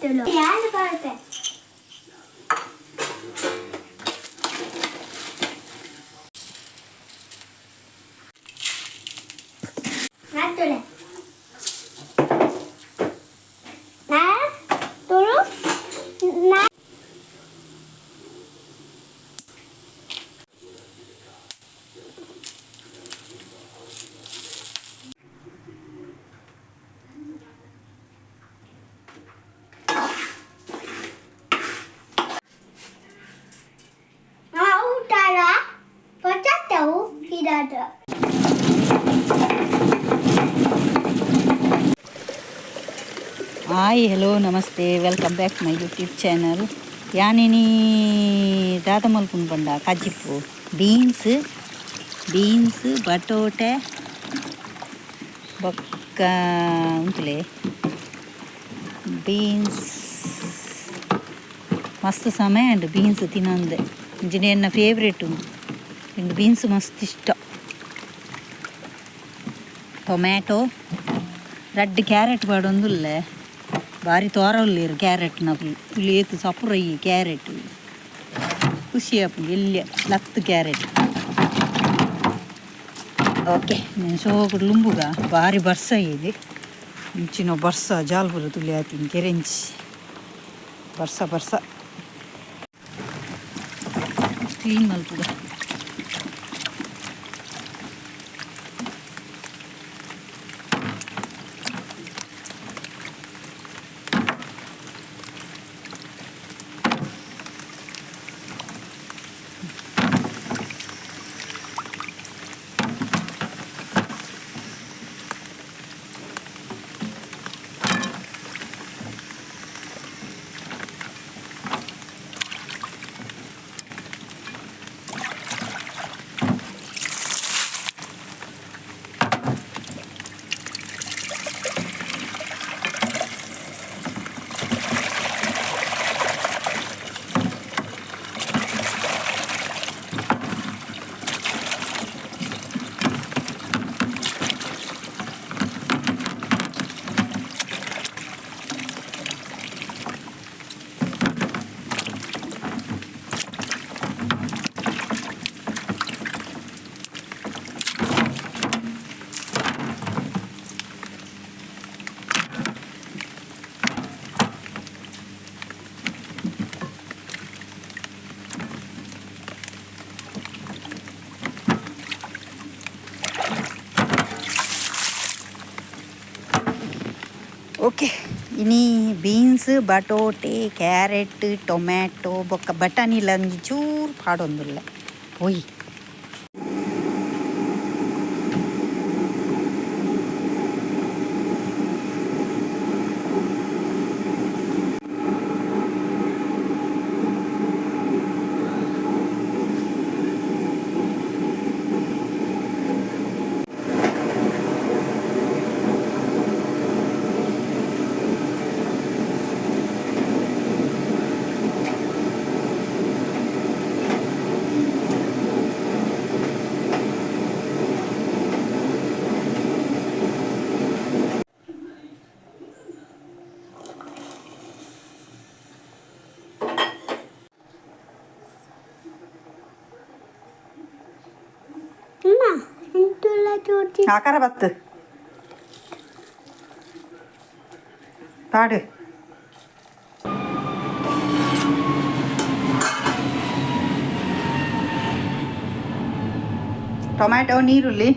tomato. Yeah, the pulp. Natule. Na, tulu, na. Hi, hello, namaste, welcome back to my YouTube channel. Yanini Dadamalpun Banda Kajipu beans, batote, bakka untule beans mast same and beans tinande engineer favorite and beans mast ishta tomato red carrot badondulle ಭಾರಿ ತೋರವಲ್ಲಿರು carrot ನಾವು ತುಳಿ ಏತು ಸಪುರೈ carrot ಖುಷಿ app ಎಲ್ಲಿ ಲತ್ತು carrot okay నేను సోకుడు లుంబుగా భారీ బర్స ఇది ఇంచిన బర్స జాల్పుర ತುಳಿ ಆತೀನಿ ಕೆರೆಂಚಿ ಬರ್ಸ clean ಮಲ್ಪುಗ okay ಇನಿ beans Batote carrot tomato ಬೊಕ್ಕ ಬಟಾಣಿಲ ಒಂಜಿ ಚೂರು ಪಾಡೊಂದುಲ್ಲ ಪೊಯ್ ಆಕಾರ ಬತ್ತು ಪಾಡು ಟೊಮ್ಯಾಟೊ ನೀರುಳ್ಳಿ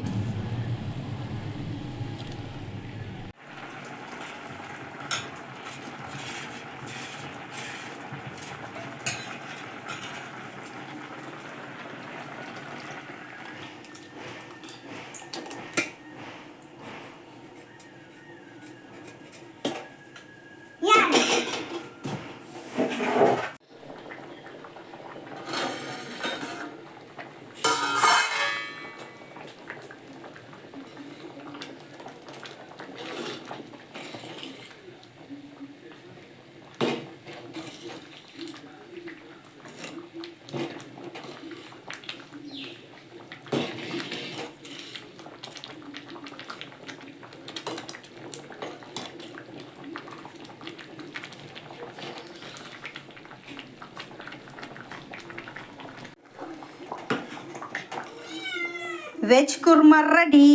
ವೆಜ್ ಕುರ್ಮಾ ರೆಡಿ.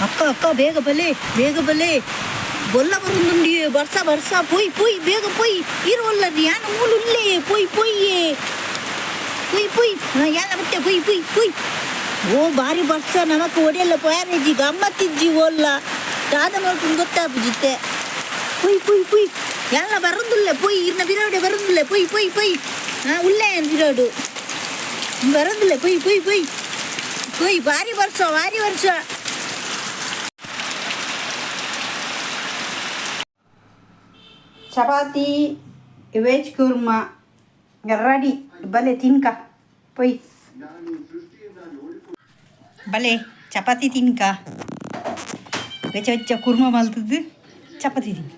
ಅಕ್ಕ ಅಕ್ಕ ಬೇಗ ಬಲೆ ಬೊಲ್ಲ ಬರುಂದುಂಡಿ ಬರ್ಸ ಪೊಯ್ ಬೇಗ ಪೊಯ್ ಇರುವಲ್ಲರಿ ಯಾನ ಮೂಲುಲ್ಲೇ ಪೊಯ್ ಯಾನ ಬಿಟ್ಟೆ ಪೊಯ್ ಓ ಬಾರಿ ಬರ್ಸ ನಮಕ್ ಒಡೆಯಲ್ಲ ಪ್ಯಾರೇಜಿ ಗಮ್ಮತ್ತಿಜ್ಜಿ ಓಲ್ಲ ದಾದ ಮಾಡ್ಕೊಂಡು ಗೊತ್ತಾಗ್ಬಿಜಿತ್ತೆ ಪೊಯ್ ಎಲ್ಲ ಬರುಂದುಲ್ಲೆ ಪೊಯ್ ಇನ್ನ ಬಿರಾಡೆ ಬರುಂದುಲ್ಲೆ ಪೊಯ್ ಉಲ್ಲೆ ಬಿರಾಡು ಬರುಂದುಲ್ಲೆ ಪೊಯ್ ಭಾರಿ ವರ್ಷ ಚಪಾತಿ ವೆಜ್ ಕುರ್ಮಾ ರೆಡಿ. ಬಲೆ ತಿನ್ಕ ಪೊಯ್ ಬಲೆ ಚಪಾತಿ ತಿನ್ಕ ವೆಚ್ಚ ಕುರ್ಮಾ ಮಲ್ತದ್ದು ಚಪಾತಿ ತಿನ್.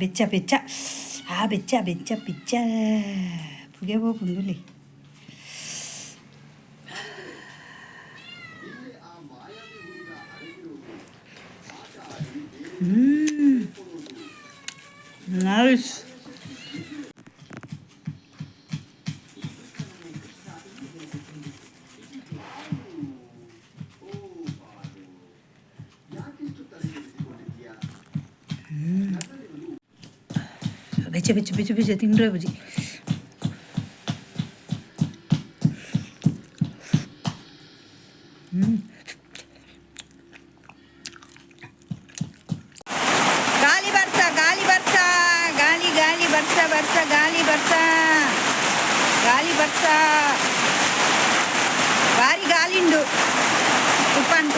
ಬೆಚ್ಚ ಪುಗೆ ಹೋಗುಂದುಲಿ. ನೈಸ್. ಬೆಚ್ಚ ತಿಂದ್ರೆ ಬುಜಿ. ಗಾಳಿ ಬರ್ಸ ಭಾರಿ ಗಾಳಿಂಡು ತುಫಾನ್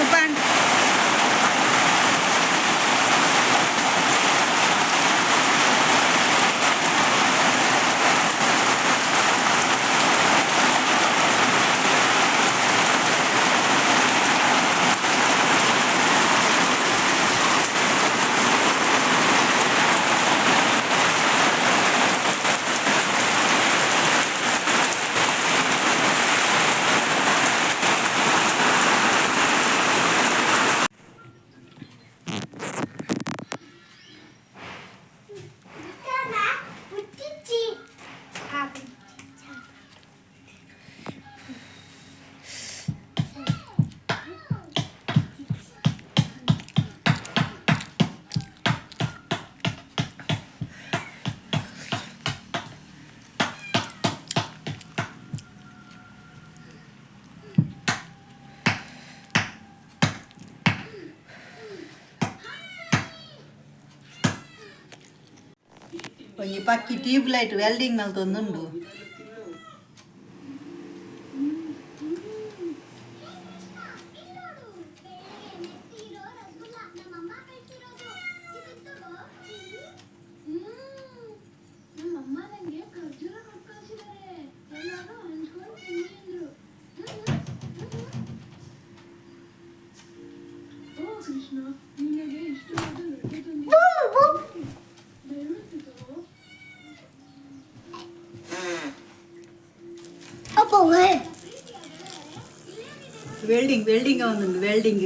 ಒಂಜಿ ಪಕ್ಕಿ ಟ್ಯೂಬ್ ಲೈಟ್ ವೆಲ್ಡಿಂಗ್ ಮಲ್ತೊಂದುಂಡು. ವೆಲ್ಡಿಂಗ್ ಅವನೊಂದು ವೆಲ್ಡಿಂಗ್.